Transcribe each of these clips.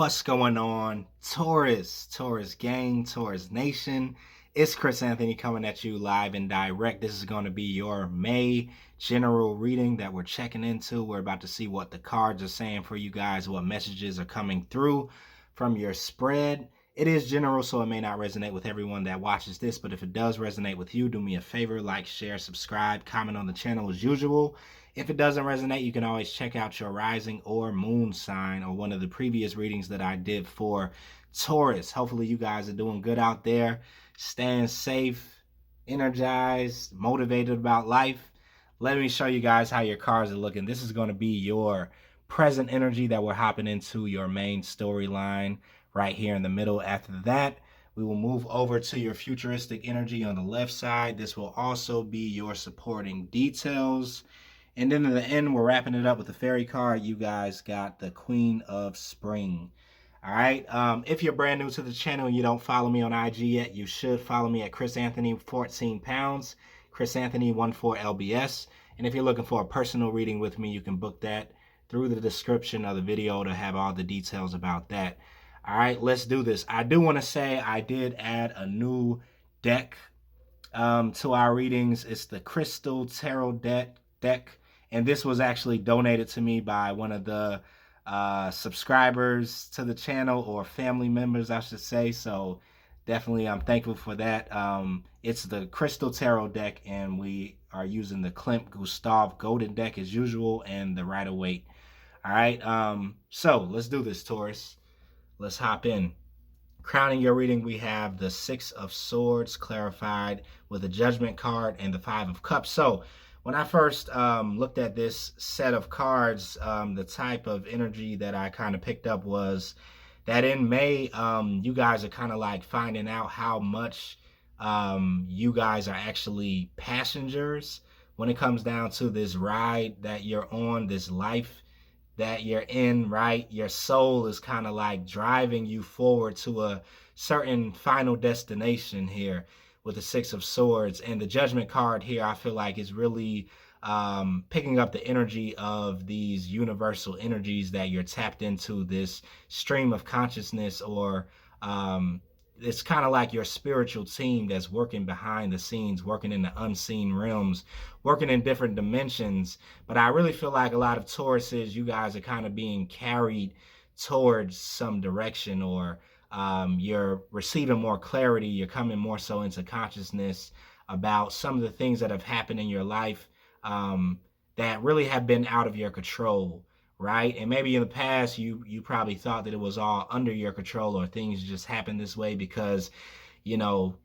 What's going on, Taurus gang, Taurus Nation? It's Chris Anthony coming at you live and direct. This is going to be your May general reading that we're checking into. We're about to see what the cards are saying for you guys, what messages are coming through from your spread. It is general, so it may not resonate with everyone that watches this, but if it does resonate with you, do me a favor, like, share, subscribe, comment on the channel as usual. If it doesn't resonate, you can always check out your rising or moon sign or one of the previous readings that I did for Taurus. Hopefully you guys are doing good out there, staying safe, energized, motivated about life. Let me show you guys how your cards are looking. This is going to be your present energy that we're hopping into your main storyline right here in the middle. After that, we will move over to your futuristic energy on the left side. This will also be your supporting details. And then in the end, we're wrapping it up with the fairy card. You guys got the Queen of Spring. All right. If you're brand new to the channel and you don't follow me on IG yet, you should follow me at Chris Anthony 14 pounds, Chris Anthony 14LBS. And if you're looking for a personal reading with me, you can book that through the description of the video to have all the details about that. All right, let's do this. I do want to say I did add a new deck to our readings. It's the Crystal Tarot deck. And this was actually donated to me by one of the subscribers to the channel, or family members, I should say. So definitely I'm thankful for that. It's the Crystal Tarot deck, and we are using the Klimt Gustav Golden deck as usual and the Rider-Waite. All right, so let's do this, Taurus. Let's hop in. Crowning your reading, we have the Six of Swords clarified with the Judgment card and the Five of Cups. So when I first looked at this set of cards, the type of energy that I kind of picked up was that in May, you guys are kind of like finding out how much you guys are actually passengers when it comes down to this ride that you're on, this life that you're in, right? Your soul is kind of like driving you forward to a certain final destination here with the Six of Swords. And the Judgment card here, I feel like, is really picking up the energy of these universal energies that you're tapped into, this stream of consciousness, or it's kind of like your spiritual team that's working behind the scenes, working in the unseen realms, working in different dimensions. But I really feel like a lot of Tauruses, you guys are kind of being carried towards some direction, or you're receiving more clarity. You're coming more so into consciousness about some of the things that have happened in your life that really have been out of your control, right? And maybe in the past, you probably thought that it was all under your control, or things just happened this way because, you know,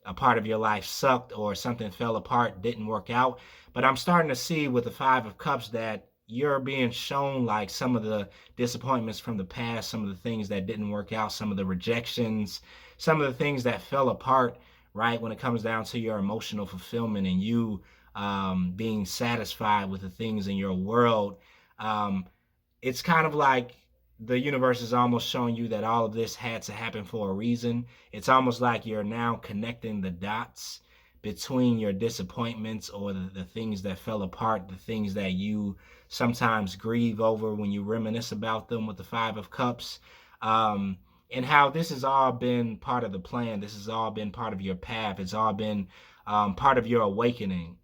a part of your life sucked, or something fell apart, didn't work out. But I'm starting to see with the Five of Cups that you're being shown like some of the disappointments from the past, some of the things that didn't work out, some of the rejections, some of the things that fell apart, right? When it comes down to your emotional fulfillment and you being satisfied with the things in your world. It's kind of like the universe is almost showing you that all of this had to happen for a reason. It's almost like you're now connecting the dots between your disappointments, or the things that fell apart, the things that you sometimes grieve over when you reminisce about them with the Five of Cups, and how this has all been part of the plan. This has all been part of your path. It's all been part of your awakening,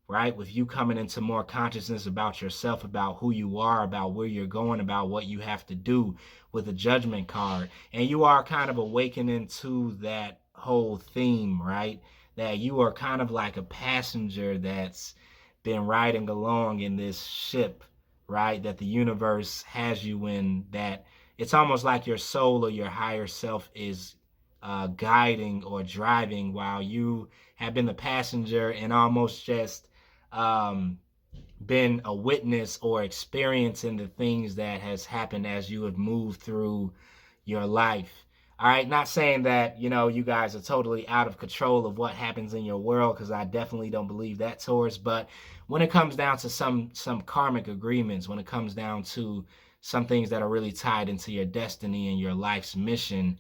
right? With you coming into more consciousness about yourself, about who you are, about where you're going, about what you have to do with the Judgment card. And you are kind of awakening to that whole theme, right? That you are kind of like a passenger that's been riding along in this ship, right? That the universe has you in, that it's almost like your soul or your higher self is guiding or driving, while you have been the passenger and almost just been a witness or experiencing the things that has happened as you have moved through your life. All right, not saying that, you know, you guys are totally out of control of what happens in your world, because I definitely don't believe that, Taurus. But when it comes down to some karmic agreements, when it comes down to some things that are really tied into your destiny and your life's mission,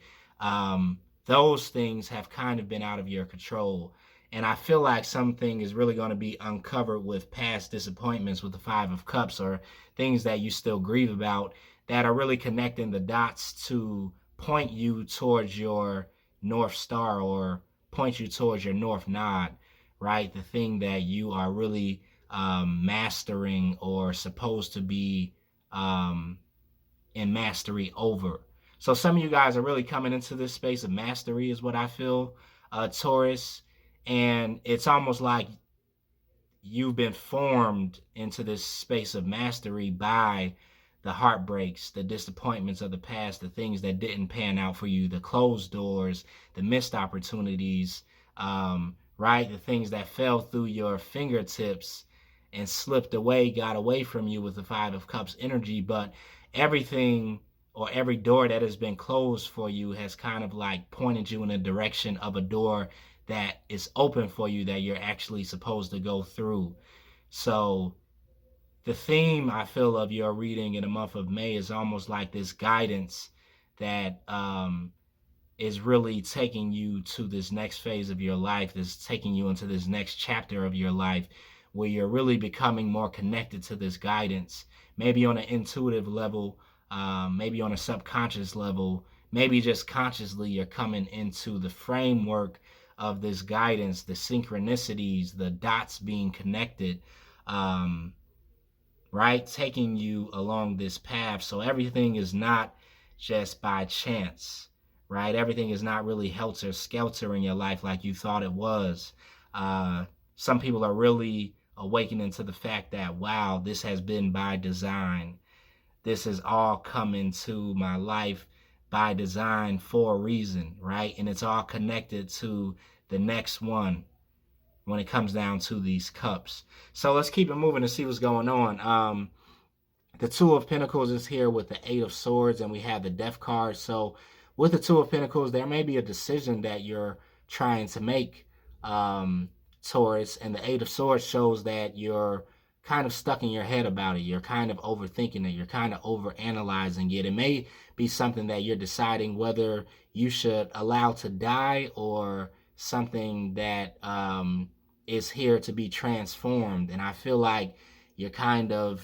those things have kind of been out of your control. And I feel like something is really going to be uncovered with past disappointments with the Five of Cups, or things that you still grieve about, that are really connecting the dots to point you towards your North Star, or point you towards your North Node, right? The thing that you are really mastering, or supposed to be um, in mastery over. So some of you guys are really coming into this space of mastery, is what I feel, Taurus. And it's almost like you've been formed into this space of mastery by the heartbreaks, the disappointments of the past, the things that didn't pan out for you, the closed doors, the missed opportunities, right? The things that fell through your fingertips and slipped away, got away from you with the Five of Cups energy. But everything, or every door that has been closed for you, has kind of like pointed you in the direction of a door that is open for you, that you're actually supposed to go through. So the theme, I feel, of your reading in the month of May is almost like this guidance that is really taking you to this next phase of your life, that's taking you into this next chapter of your life, where you're really becoming more connected to this guidance, maybe on an intuitive level, maybe on a subconscious level, maybe just consciously you're coming into the framework of this guidance, the synchronicities, the dots being connected, right? Taking you along this path. So everything is not just by chance, right? Everything is not really helter skelter in your life like you thought it was. Some people are really awakening to the fact that, wow, this has been by design. This has all come into my life by design for a reason, right? And it's all connected to the next one when it comes down to these cups. So let's keep it moving and see what's going on. The Two of Pentacles is here with the Eight of Swords, and we have the Death card. So with the Two of Pentacles, there may be a decision that you're trying to make, Taurus, and the Eight of Swords shows that you're kind of stuck in your head about it. You're kind of overthinking it. You're kind of overanalyzing it. It may be something that you're deciding whether you should allow to die, or something that is here to be transformed. And I feel like you're kind of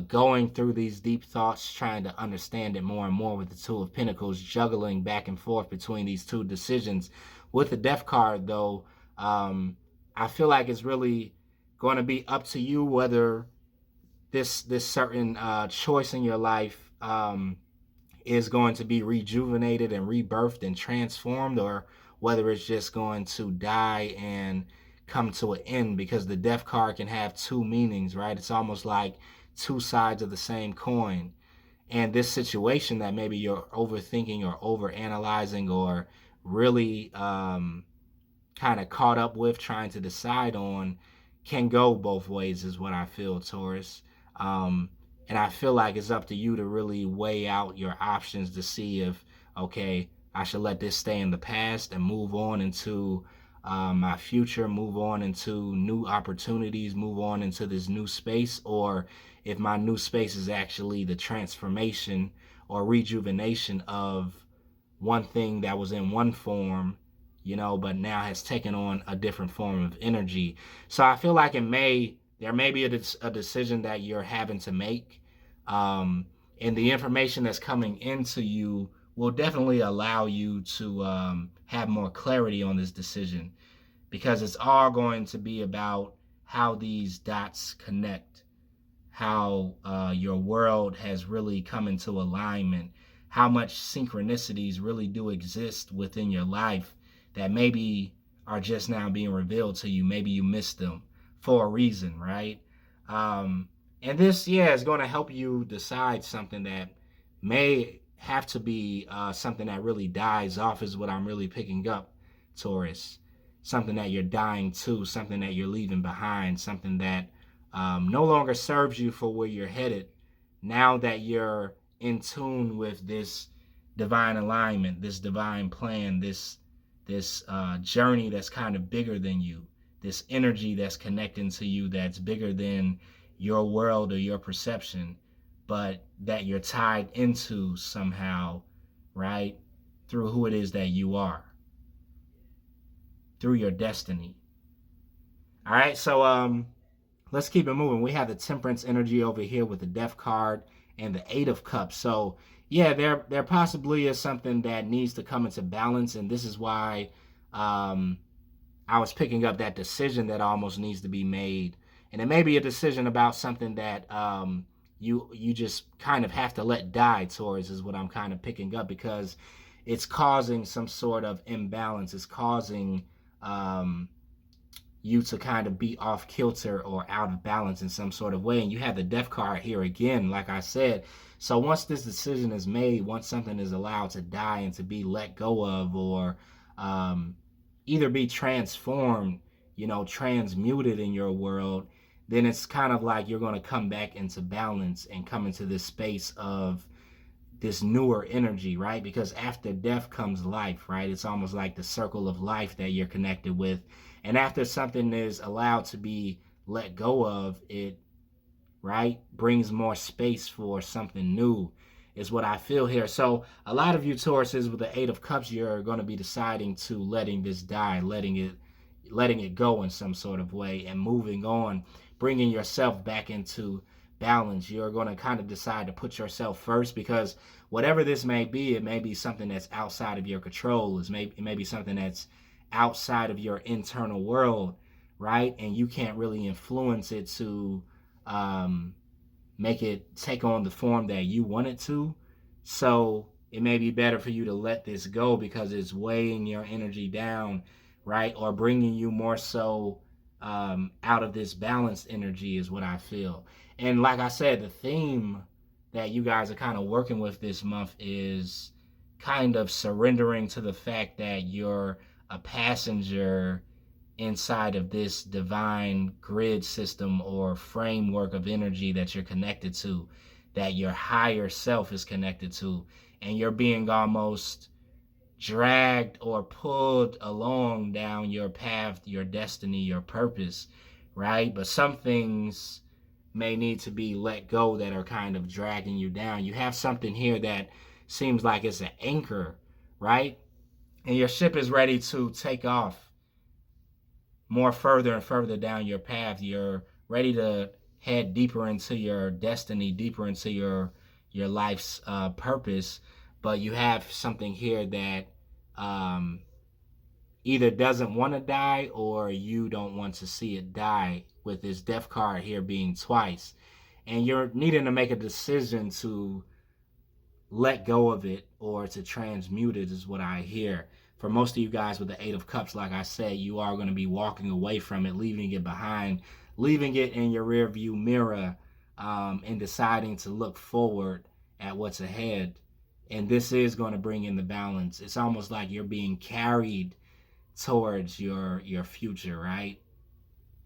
going through these deep thoughts, trying to understand it more and more with the Two of Pentacles, juggling back and forth between these two decisions. With the Death card, though, I feel like it's really going to be up to you whether this certain choice in your life is going to be rejuvenated and rebirthed and transformed, or whether it's just going to die and come to an end, because the Death card can have two meanings, right? It's almost like two sides of the same coin. And this situation that maybe you're overthinking or overanalyzing, or really kind of caught up with, trying to decide on, can go both ways, is what I feel, Taurus. And I feel like it's up to you to really weigh out your options to see if, okay, I should let this stay in the past and move on into my future, move on into new opportunities, move on into this new space, or if my new space is actually the transformation or rejuvenation of one thing that was in one form, but now has taken on a different form of energy. So I feel like there may be a decision that you're having to make. And the information that's coming into you will definitely allow you to have more clarity on this decision, because it's all going to be about how these dots connect, how your world has really come into alignment, how much synchronicities really do exist within your life that maybe are just now being revealed to you. Maybe you missed them for a reason, right? And this, is going to help you decide something that may have to be something that really dies off, is what I'm really picking up, Taurus. Something that you're dying to, something that you're leaving behind, something that no longer serves you for where you're headed, now that you're in tune with this divine alignment, this divine plan, this journey that's kind of bigger than you, this energy that's connecting to you that's bigger than your world or your perception, but that you're tied into somehow, right? Through who it is that you are, through your destiny. All right, so let's keep it moving. We have the Temperance energy over here with the Death card, and the Eight of Cups. So yeah, there possibly is something that needs to come into balance, and this is why um, I was picking up that decision that almost needs to be made, and it may be a decision about something that you just kind of have to let die towards, is what I'm kind of picking up, because it's causing some sort of imbalance. It's causing um, you to kind of be off kilter or out of balance in some sort of way. And you have the death card here again, like I said. So once this decision is made, once something is allowed to die and to be let go of, or um, either be transformed, transmuted in your world, then it's kind of like you're going to come back into balance and come into this space of this newer energy, right? Because after death comes life, right? It's almost like the circle of life that you're connected with. And after something is allowed to be let go of, it, right, brings more space for something new, is what I feel here. So a lot of you Tauruses with the Eight of Cups, you're going to be deciding to letting this die, letting it go in some sort of way, and moving on, bringing yourself back into balance. You're going to kind of decide to put yourself first, because whatever this may be, it may be something that's outside of your control. It may be something that's outside of your internal world, right? And you can't really influence it to um, make it take on the form that you want it to. So it may be better for you to let this go, because it's weighing your energy down, right? Or bringing you more so out of this balanced energy, is what I feel. And like I said, the theme that you guys are kind of working with this month is kind of surrendering to the fact that you're a passenger inside of this divine grid system or framework of energy that you're connected to, that your higher self is connected to, and you're being almost dragged or pulled along down your path, your destiny, your purpose, right? But some things may need to be let go that are kind of dragging you down. You have something here that seems like it's an anchor, right? And your ship is ready to take off more further and further down your path. You're ready to head deeper into your destiny, deeper into your life's purpose. But you have something here that um, either doesn't want to die, or you don't want to see it die, with this death card here being twice. And you're needing to make a decision to let go of it or to transmute it, is what I hear. For most of you guys with the Eight of Cups, like I said, you are going to be walking away from it, leaving it behind, leaving it in your rear view mirror, and deciding to look forward at what's ahead. And this is going to bring in the balance. It's almost like you're being carried towards your future, right?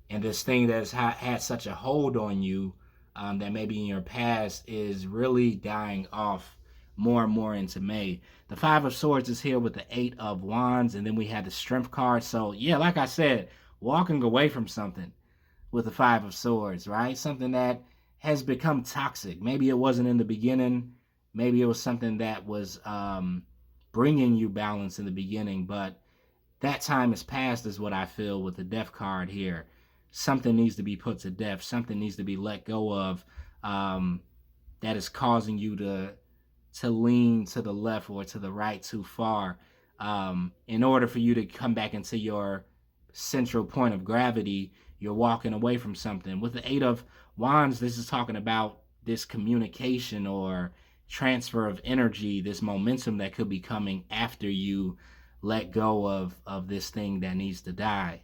And this thing that's had such a hold on you, that maybe in your past, is really dying off more and more into May. The Five of Swords is here with the Eight of Wands, and then we have the Strength card. So yeah, like I said, walking away from something with the Five of Swords, right? Something that has become toxic. Maybe it wasn't in the beginning. Maybe it was something that was bringing you balance in the beginning, but that time is past, is what I feel with the Death card here. Something needs to be put to death. Something needs to be let go of, that is causing you to lean to the left or to the right too far, in order for you to come back into your central point of gravity. You're walking away from something. With the Eight of Wands, this is talking about this communication or transfer of energy, this momentum that could be coming after you let go of this thing that needs to die,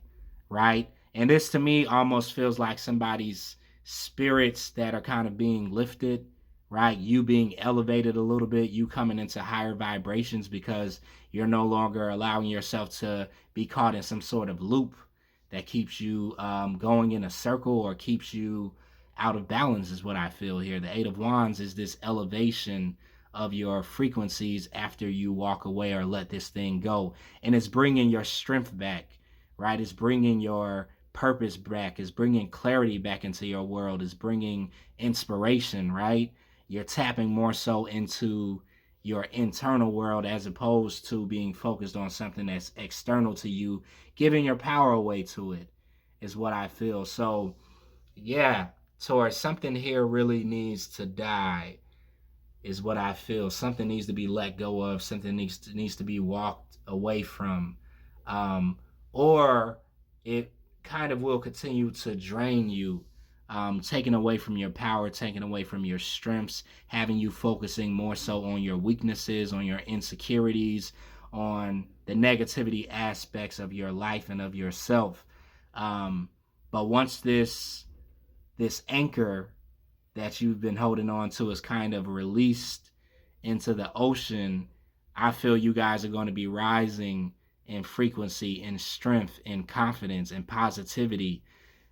right? And this to me almost feels like somebody's spirits that are kind of being lifted, right? You being elevated a little bit, you coming into higher vibrations, because you're no longer allowing yourself to be caught in some sort of loop that keeps you going in a circle or keeps you out of balance, is what I feel here. The Eight of Wands is this elevation of your frequencies after you walk away or let this thing go. And it's bringing your strength back, right? It's bringing your purpose back. It's bringing clarity back into your world. It's bringing inspiration, right? You're tapping more so into your internal world, as opposed to being focused on something that's external to you, giving your power away to it, is what I feel. So yeah, Taurus, something here really needs to die. is what I feel. Something needs to be let go of. Something needs to be walked away from, um, or it kind of will continue to drain you, taking away from your power, taking away from your strengths, having you focusing more so on your weaknesses, on your insecurities, on the negativity aspects of your life and of yourself. Um, but once this anchor that you've been holding on to is kind of released into the ocean, I feel you guys are going to be rising in frequency, in strength, in confidence, in positivity,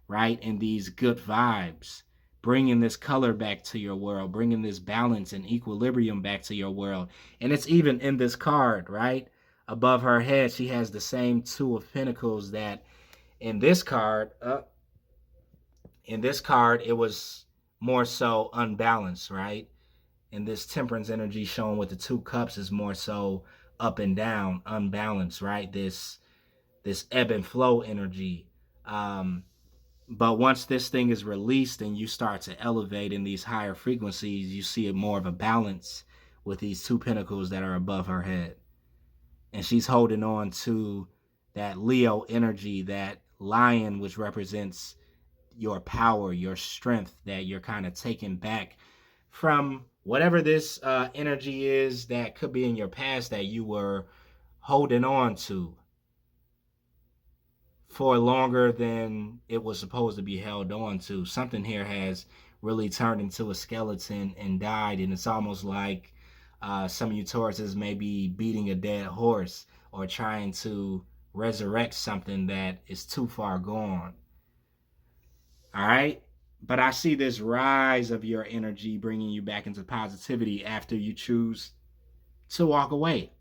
right? And these good vibes, bringing this color back to your world, bringing this balance and equilibrium back to your world. And it's even in this card, right? Above her head, she has the same Two of Pentacles that in this card, it was more so unbalanced, right? And this temperance energy shown with the Two Cups is more so up and down, unbalanced, right? This ebb and flow energy. But once this thing is released and you start to elevate in these higher frequencies, you see it more of a balance with these two pentacles that are above her head. And she's holding on to that Leo energy, that lion, which represents your power, your strength that you're kind of taking back from whatever this energy is that could be in your past that you were holding on to for longer than it was supposed to be held on to. Something here has really turned into a skeleton and died, and it's almost like some of you Tauruses may be beating a dead horse or trying to resurrect something that is too far gone. All right. But I see this rise of your energy bringing you back into positivity after you choose to walk away.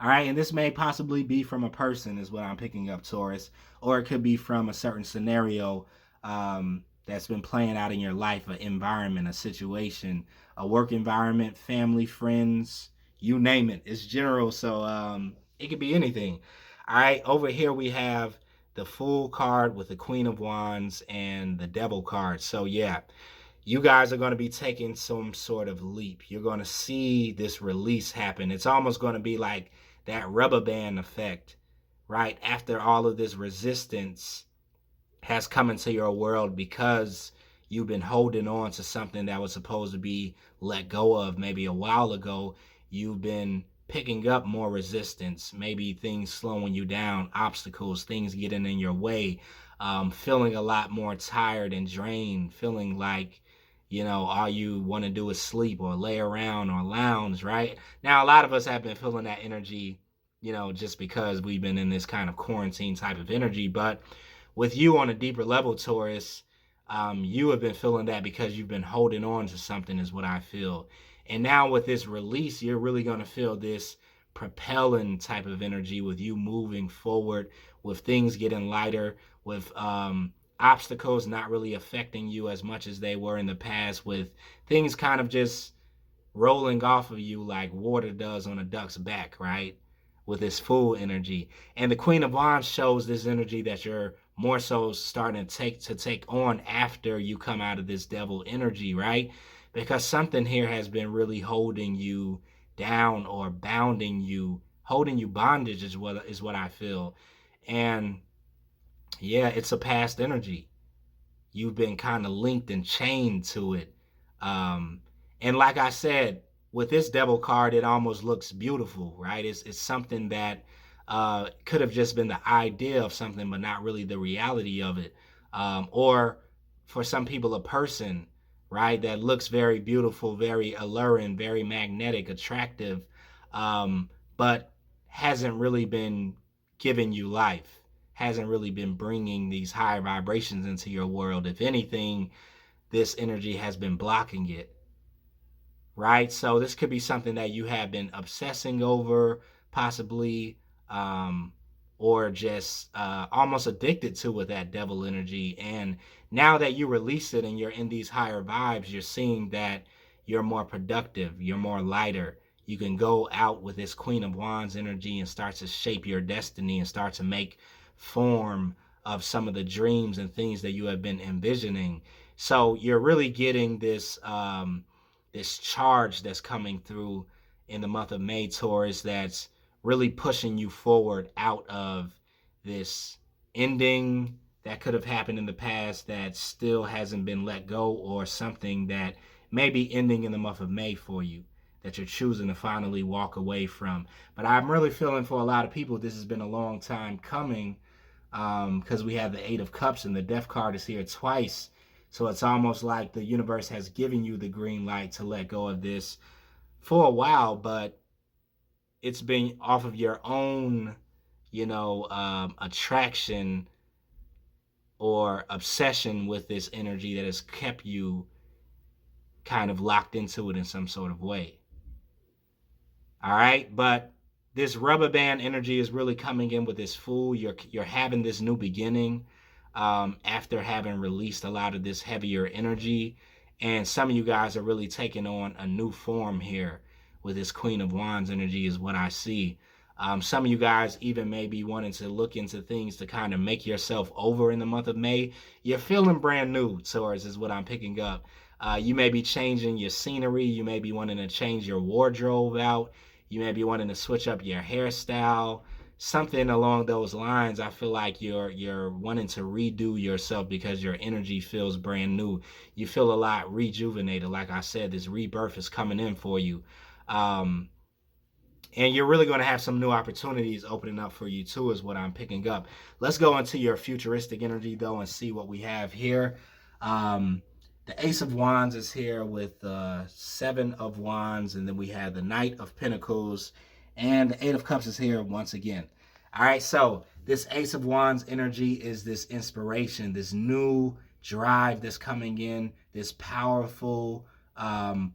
All right. And this may possibly be from a person, is what I'm picking up, Taurus, or it could be from a certain scenario that's been playing out in your life, an environment, a situation, a work environment, family, friends, you name it. It's general. So it could be anything. All right. Over here we have the Fool card with the Queen of Wands and the Devil card. So yeah, you guys are going to be taking some sort of leap. You're going to see this release happen. It's almost going to be like that rubber band effect, right? After all of this resistance has come into your world because you've been holding on to something that was supposed to be let go of maybe a while ago. You've been picking up more resistance, maybe things slowing you down, obstacles, things getting in your way, feeling a lot more tired and drained, feeling like, all you want to do is sleep or lay around or lounge, right? Now, a lot of us have been feeling that energy, just because we've been in this kind of quarantine type of energy. But with you on a deeper level, Taurus, you have been feeling that because you've been holding on to something, is what I feel. And now with this release, you're really going to feel this propelling type of energy with you moving forward, with things getting lighter, with obstacles not really affecting you as much as they were in the past, with things kind of just rolling off of you like water does on a duck's back, right? With this full energy. And the Queen of Wands shows this energy that you're more so starting to take on after you come out of this devil energy, right? Because something here has been really holding you down or bounding you, holding you bondage is what I feel. And yeah, it's a past energy. You've been kind of linked and chained to it. Um, and like I said, with this devil card, it almost looks beautiful, right? It's something that could have just been the idea of something, but not really the reality of it. Or for some people, a person, right, that looks very beautiful, very alluring, very magnetic, attractive, um, but hasn't really been giving you life, hasn't really been bringing these higher vibrations into your world. If anything, this energy has been blocking it, right? So this could be something that you have been obsessing over, possibly, um, or just almost addicted to with that devil energy. And now that you release it and you're in these higher vibes, you're seeing that you're more productive, you're more lighter. You can go out with this Queen of Wands energy and start to shape your destiny and start to make form of some of the dreams and things that you have been envisioning. So you're really getting this this charge that's coming through in the month of May, Taurus, that's really pushing you forward out of this ending that could have happened in the past that still hasn't been let go, or something that may be ending in the month of May for you that you're choosing to finally walk away from. But I'm really feeling for a lot of people this has been a long time coming, because we have the Eight of Cups and the Death card is here twice. So it's almost like the universe has given you the green light to let go of this for a while, but it's been off of your own, attraction or obsession with this energy that has kept you kind of locked into it in some sort of way. All right, but this rubber band energy is really coming in with this Fool. You're having this new beginning, after having released a lot of this heavier energy, and some of you guys are really taking on a new form here with this Queen of Wands energy is what I see. Some of you guys even may be wanting to look into things to kind of make yourself over in the month of May. You're feeling brand new, Taurus, is what I'm picking up. You may be changing your scenery. You may be wanting to change your wardrobe out. You may be wanting to switch up your hairstyle, something along those lines. I feel like you're wanting to redo yourself because your energy feels brand new. You feel a lot rejuvenated. Like I said, this rebirth is coming in for you. And you're really going to have some new opportunities opening up for you too, is what I'm picking up. Let's go into your futuristic energy though and see what we have here. The Ace of Wands is here with the Seven of Wands, and then we have the Knight of Pentacles, and the Eight of Cups is here once again. All right, so this Ace of Wands energy is this inspiration, this new drive that's coming in, this powerful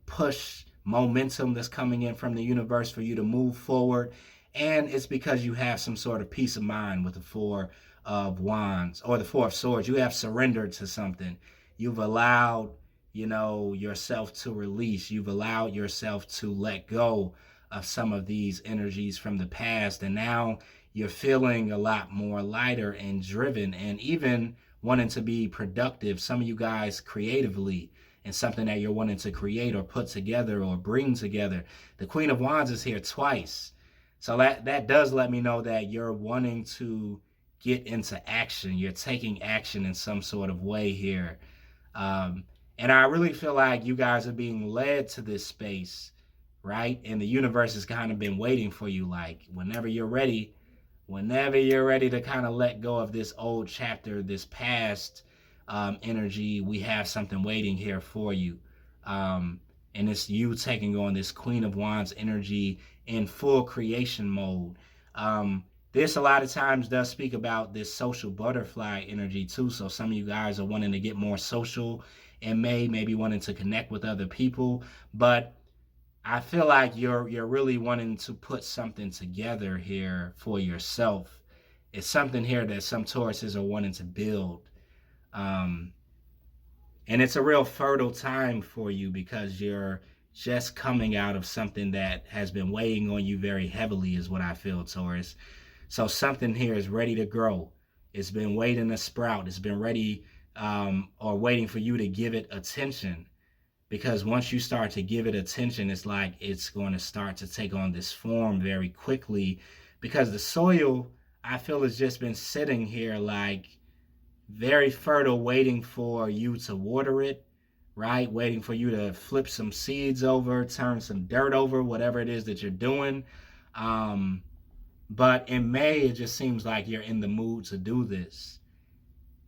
push momentum that's coming in from the universe for you to move forward. And it's because you have some sort of peace of mind with the Four of Wands or the Four of Swords. You have surrendered to something. You've allowed, yourself to release. You've allowed yourself to let go of some of these energies from the past. And now you're feeling a lot more lighter and driven, and even wanting to be productive. Some of you guys creatively, and something that you're wanting to create or put together or bring together. The Queen of Wands is here twice. So that does let me know that you're wanting to get into action. You're taking action in some sort of way here. And I really feel like you guys are being led to this space, right? And the universe has kind of been waiting for you. Like whenever you're ready to kind of let go of this old chapter, this past energy, we have something waiting here for you. And it's you taking on this Queen of Wands energy in full creation mode. This a lot of times does speak about this social butterfly energy too. So some of you guys are wanting to get more social and maybe wanting to connect with other people. But I feel like you're really wanting to put something together here for yourself. It's something here that some Tauruses are wanting to build. And it's a real fertile time for you because you're just coming out of something that has been weighing on you very heavily, is what I feel, Taurus. So something here is ready to grow. It's been waiting to sprout. It's been ready, or waiting for you to give it attention. Because once you start to give it attention, it's like it's going to start to take on this form very quickly. Because the soil, I feel, has just been sitting here like very fertile, waiting for you to water it, right? Waiting for you to flip some seeds over, turn some dirt over, whatever it is that you're doing. But in May, it just seems like you're in the mood to do this.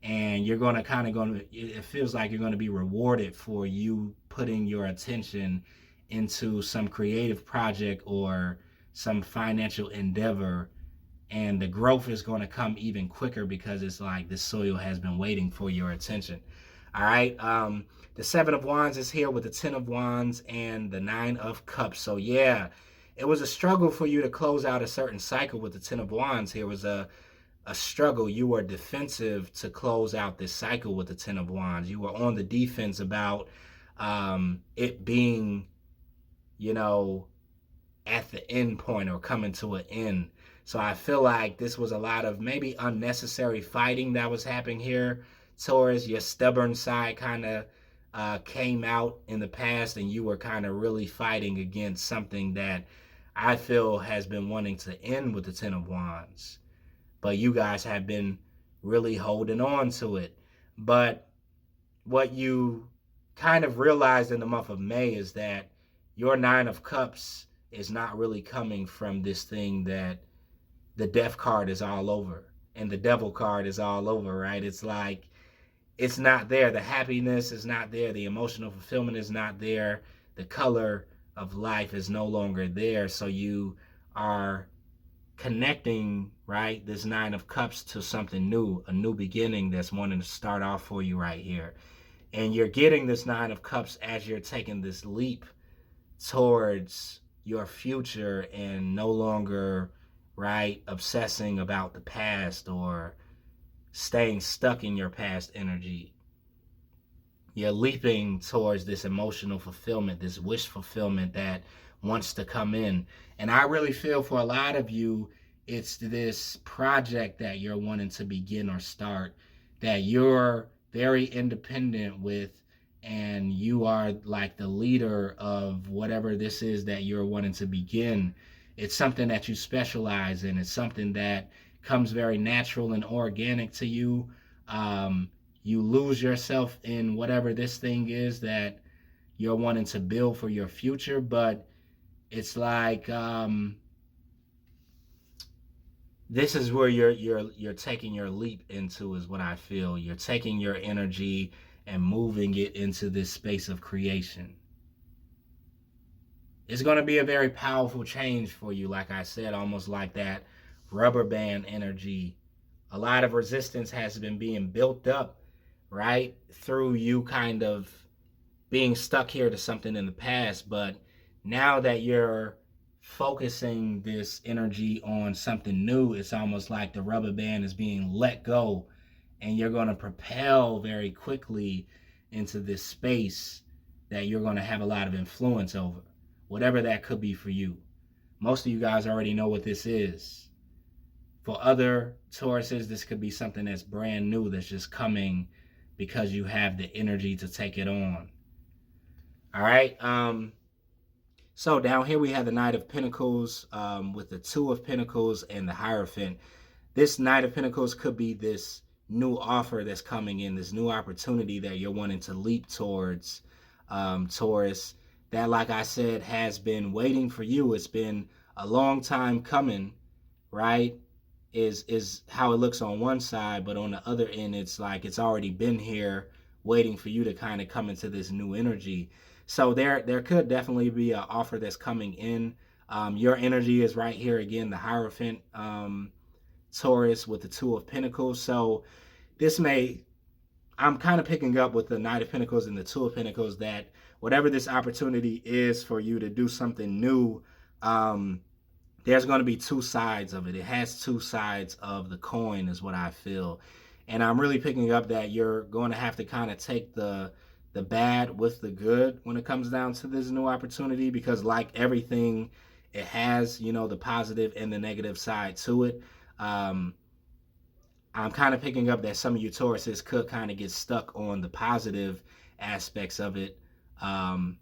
And you're going to it feels like you're going to be rewarded for you putting your attention into some creative project or some financial endeavor. And the growth is going to come even quicker because it's like the soil has been waiting for your attention. All right. The Seven of Wands is here with the Ten of Wands and the Nine of Cups. So yeah, it was a struggle for you to close out a certain cycle with the Ten of Wands. Here was a struggle. You were defensive to close out this cycle with the Ten of Wands. You were on the defense about it being, at the end point or coming to an end. So I feel like this was a lot of maybe unnecessary fighting that was happening here. Taurus, your stubborn side kind of came out in the past and you were kind of really fighting against something that I feel has been wanting to end with the Ten of Wands. But you guys have been really holding on to it. But what you kind of realized in the month of May is that your Nine of Cups is not really coming from this thing that the Death card is all over and the Devil card is all over, right? It's like it's not there. The happiness is not there. The emotional fulfillment is not there. The color of life is no longer there. So you are connecting, right, this Nine of Cups to something new, a new beginning that's wanting to start off for you right here. And you're getting this Nine of Cups as you're taking this leap towards your future and no longer, right, obsessing about the past or staying stuck in your past energy. You're leaping towards this emotional fulfillment, this wish fulfillment that wants to come in. And I really feel for a lot of you, it's this project that you're wanting to begin or start that you're very independent with, and you are like the leader of whatever this is that you're wanting to begin. It's something that you specialize in. It's something that comes very natural and organic to you. You lose yourself in whatever this thing is that you're wanting to build for your future, but it's like this is where you're taking your leap into, is what I feel. You're taking your energy and moving it into this space of creation. It's going to be a very powerful change for you, like I said, almost like that rubber band energy. A lot of resistance has been being built up, right, through you kind of being stuck here to something in the past. But now that you're focusing this energy on something new, it's almost like the rubber band is being let go, and you're going to propel very quickly into this space that you're going to have a lot of influence over, whatever that could be for you. Most of you guys already know what this is. For other Tauruses, this could be something that's brand new, that's just coming because you have the energy to take it on. All right. So down here we have the Knight of Pentacles with the Two of Pentacles and the Hierophant. This Knight of Pentacles could be this new offer that's coming in, this new opportunity that you're wanting to leap towards, Taurus, that, like I said, has been waiting for you. It's been a long time coming, right? Is how it looks on one side, but on the other end, it's like it's already been here waiting for you to kind of come into this new energy. So there could definitely be an offer that's coming in. Your energy is right here again, the Hierophant, Taurus, with the Two of Pentacles. So this may, I'm kind of picking up with the Knight of Pentacles and the Two of Pentacles that whatever this opportunity is for you to do something new, there's going to be two sides of it. It has two sides of the coin, is what I feel. And I'm really picking up that you're going to have to kind of take the bad with the good when it comes down to this new opportunity, because like everything, it has, you know, the positive and the negative side to it. I'm kind of picking up that some of you Tauruses could kind of get stuck on the positive aspects of it, and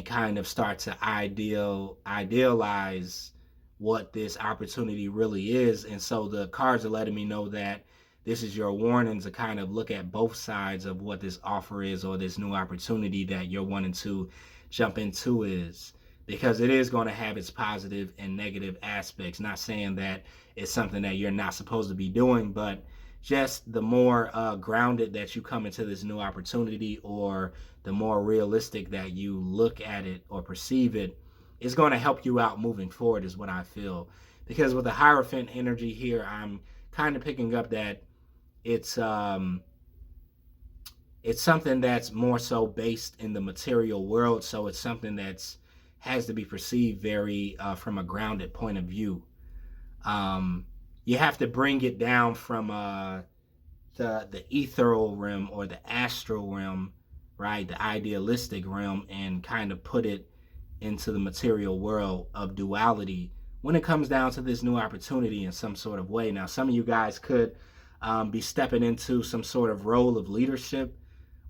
kind of start to idealize what this opportunity really is. And so the cards are letting me know that this is your warning to kind of look at both sides of what this offer is, or this new opportunity that you're wanting to jump into is, because it is going to have its positive and negative aspects. Not saying that it's something that you're not supposed to be doing, but just the more grounded that you come into this new opportunity, or the more realistic that you look at it or perceive it, is going to help you out moving forward, is what I feel. Because with the Hierophant energy here, I'm kind of picking up that it's something that's more so based in the material world. So it's something that's has to be perceived very from a grounded point of view. You have to bring it down from the ethereal realm or the astral realm, right? The idealistic realm, and kind of put it into the material world of duality when it comes down to this new opportunity in some sort of way. Now, some of you guys could be stepping into some sort of role of leadership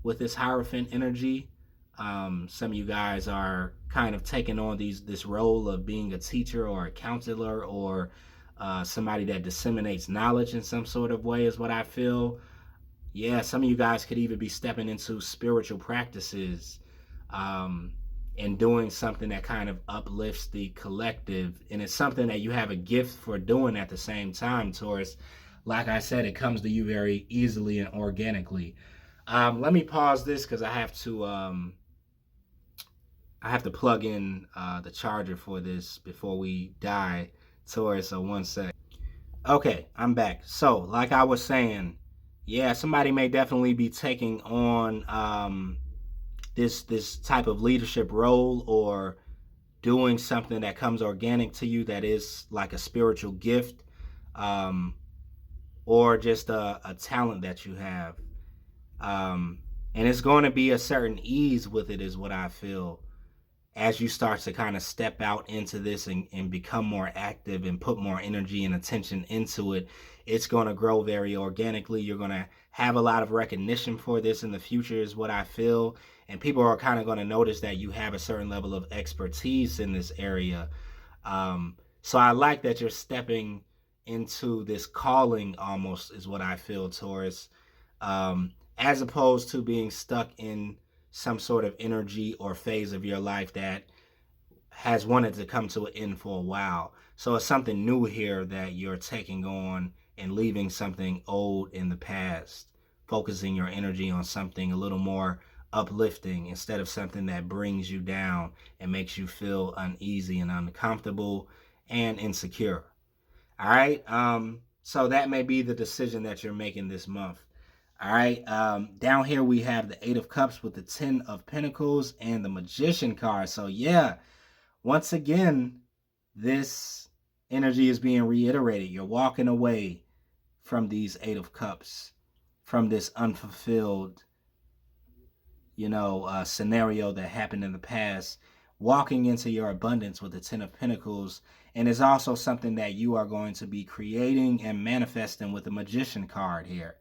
with this Hierophant energy. Some of you guys are kind of taking on this role of being a teacher or a counselor or somebody that disseminates knowledge in some sort of way is what I feel. Yeah, some of you guys could even be stepping into spiritual practices um, and doing something that kind of uplifts the collective. And it's something that you have a gift for doing at the same time, Taurus. Like I said, it comes to you very easily and organically. Let me pause this because I have to plug in the charger for this before we die, Taurus. So 1 sec. Okay, I'm back. So, like I was saying, yeah, somebody may definitely be taking on this type of leadership role or doing something that comes organic to you that is like a spiritual gift, um, or just a talent that you have. And it's going to be a certain ease with it, is what I feel, as you start to kind of step out into this and become more active and put more energy and attention into it. It's going to grow very organically. You're going to have a lot of recognition for this in the future, is what I feel. And people are kind of going to notice that you have a certain level of expertise in this area. So I like that you're stepping into this calling almost, is what I feel, Taurus, as opposed to being stuck in some sort of energy or phase of your life that has wanted to come to an end for a while. So it's something new here that you're taking on and leaving something old in the past, focusing your energy on something a little more uplifting instead of something that brings you down and makes you feel uneasy and uncomfortable and insecure. All right. So that may be the decision that you're making this month. All right. Down here we have the 8 of Cups with the 10 of Pentacles and the Magician card. So yeah, once again, this energy is being reiterated. You're walking away from these 8 of Cups, from this unfulfilled, scenario that happened in the past, walking into your abundance with the 10 of Pentacles. And it's also something that you are going to be creating and manifesting with the Magician card here.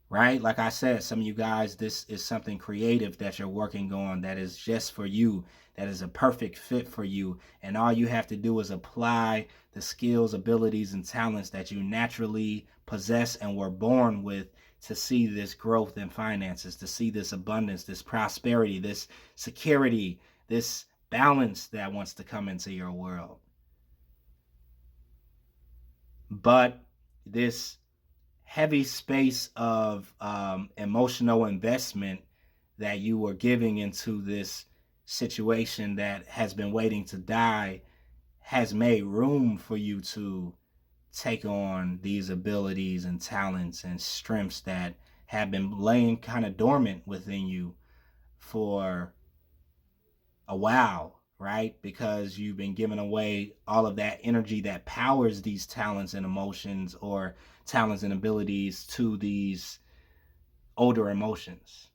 Right? Like I said, some of you guys, this is something creative that you're working on that is just for you, that is a perfect fit for you. And all you have to do is apply the skills, abilities, and talents that you naturally possess and were born with to see this growth in finances, to see this abundance, this prosperity, this security, this balance that wants to come into your world. But this heavy space of emotional investment that you were giving into this situation that has been waiting to die has made room for you to take on these abilities and talents and strengths that have been laying kind of dormant within you for a while, right? Because you've been giving away all of that energy that powers these talents and emotions, or talents and abilities, to these older emotions.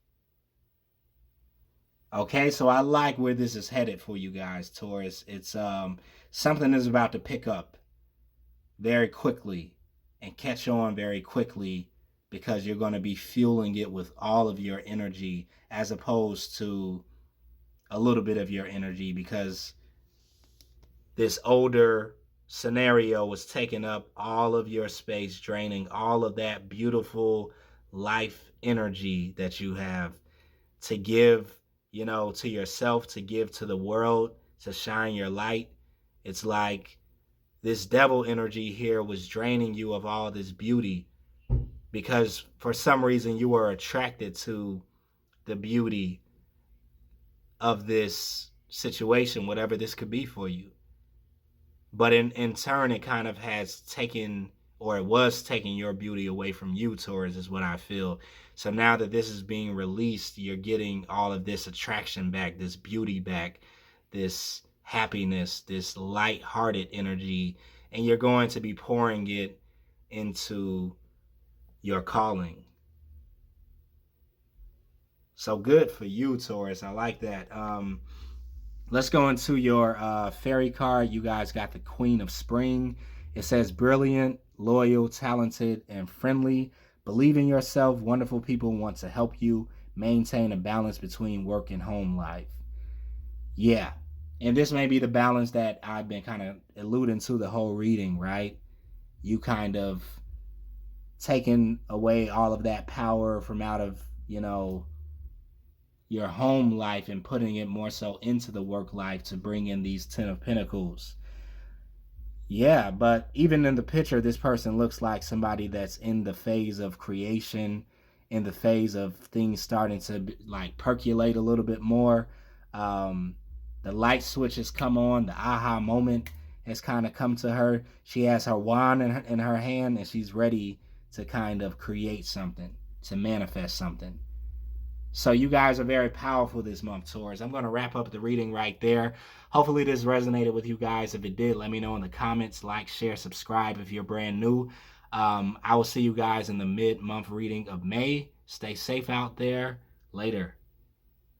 Okay, so I like where this is headed for you guys, Taurus. It's something is about to pick up very quickly and catch on very quickly, because you're going to be fueling it with all of your energy as opposed to a little bit of your energy, because this older scenario was taking up all of your space, draining all of that beautiful life energy that you have to give, to yourself, to give to the world, to shine your light. It's like this devil energy here was draining you of all this beauty, because for some reason you were attracted to the beauty of this situation, whatever this could be for you. But in turn, it kind of has taken, or it was taking your beauty away from you, Taurus, is what I feel. So now that this is being released, you're getting all of this attraction back, this beauty back, this happiness, this light-hearted energy, and you're going to be pouring it into your calling. So good for you, Taurus. I like that. Let's go into your fairy card. You guys got the Queen of Spring. It says brilliant, loyal, talented, and friendly. Believe in yourself. Wonderful people want to help you. maintain a balance between work and home life. Yeah. And this may be the balance that I've been kind of alluding to the whole reading, right? You kind of taking away all of that power from out of, your home life and putting it more so into the work life to bring in these 10 of Pentacles. Yeah, but even in the picture, this person looks like somebody that's in the phase of creation, in the phase of things starting to like percolate a little bit more. Um, the light switch has come on, the aha moment has kind of come to her. She has her wand in her hand and she's ready to kind of create something, to manifest something. So you guys are very powerful this month, Taurus. I'm going to wrap up the reading right there. Hopefully this resonated with you guys. If it did, let me know in the comments. Like, share, subscribe if you're brand new. I will see you guys in the mid-month reading of May. Stay safe out there. Later.